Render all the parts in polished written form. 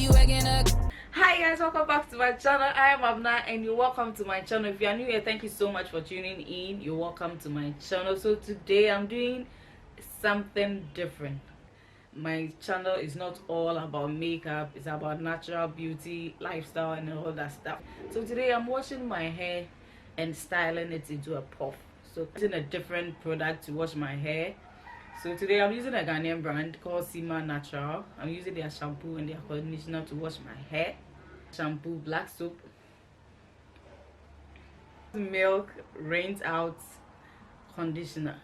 you waking up. Hi guys, welcome back to my channel. I am Abena and you're welcome to my channel. If you are new here, thank you so much for tuning in. You're welcome to my channel. So today I'm doing something different. My channel is not all about makeup, it's about natural beauty, lifestyle and all that stuff. So today I'm washing my hair and styling it into a puff. So using a different product to wash my hair. So today I'm using a Ghanaian brand called Sima Natural. I'm using their shampoo and their conditioner to wash my hair. Shampoo, black soap, milk, rinse out, conditioner.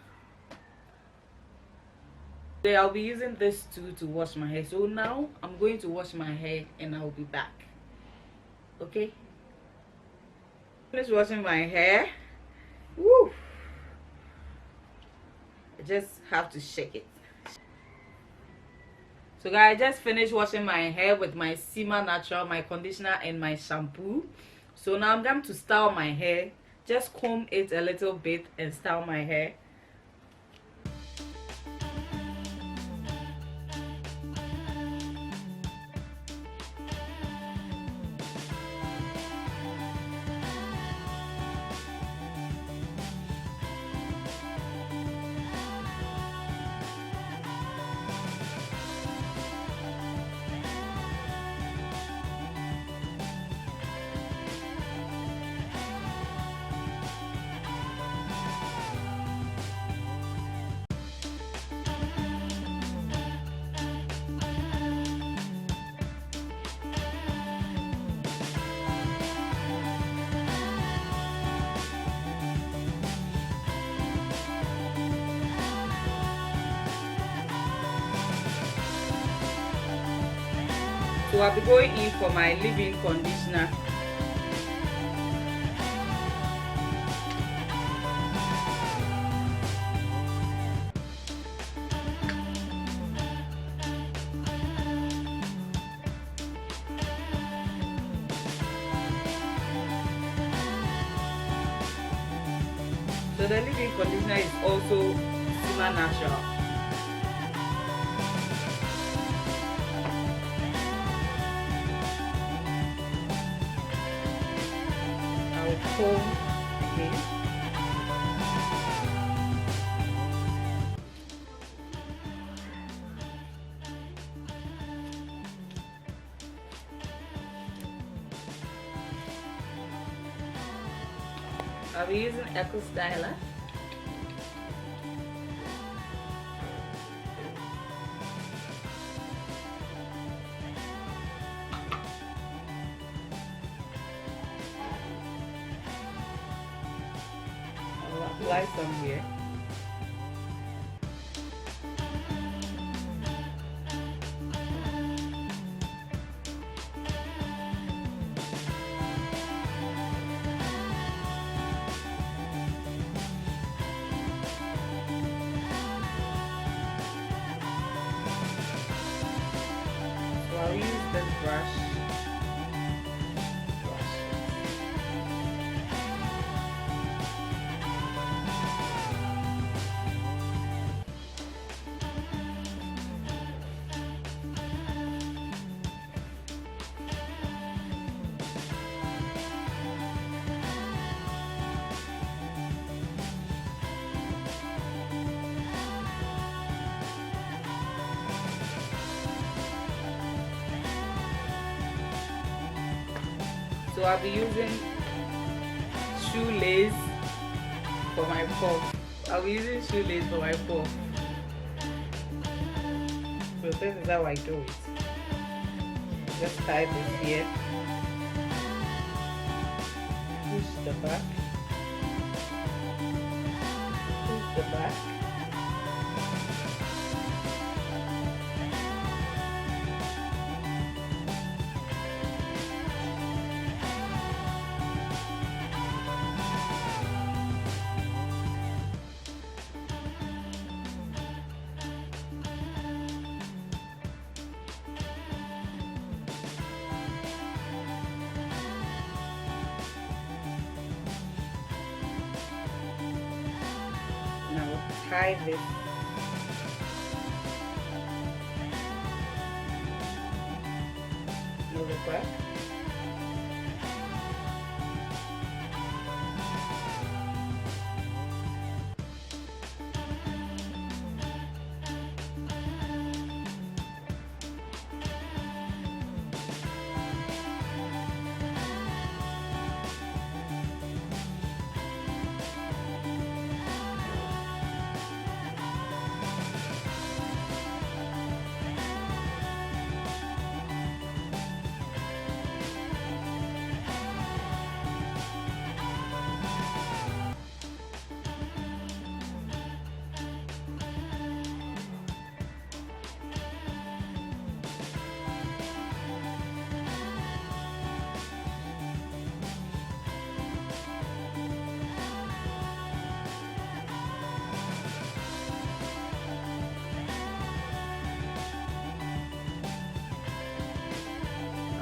Today I'll be using this too to wash my hair. So now I'm going to wash my hair and I'll be back. Okay? Finish washing my hair. Woo! I just have to shake it. So guys, I just finished washing my hair with my Sima Natural, my conditioner and my shampoo. So now I'm going to style my hair. Just comb it a little bit and style my hair. So I'll be going in for my leave-in conditioner. So the leave-in conditioner is also Sima Natural. Comb again. I'll be using Echo Styler. Apply some here. So I'll use this brush. So I'll be using shoelace for my puff. I'll be using shoelace for my puff. So this is how I do it. Just tie this here. Push the back. Push the back. Tie this. remove it quick.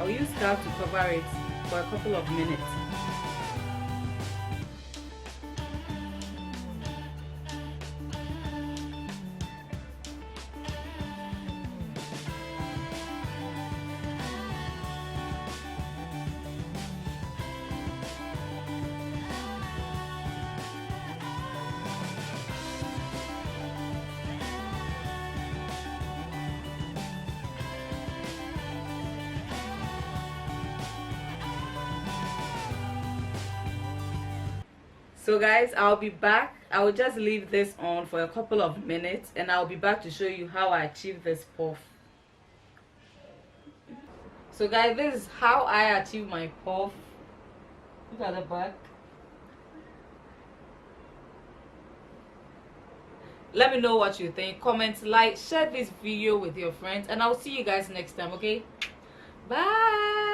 I'll use scarf to cover it for a couple of minutes. So guys, I'll be back. I will just leave this on for a couple of minutes and I'll be back to show you how I achieve this puff. So guys, this is how I achieve my puff. Look at the back. Let me know what you think. Comment, like, share this video with your friends, and I'll see you guys next time. Okay, bye.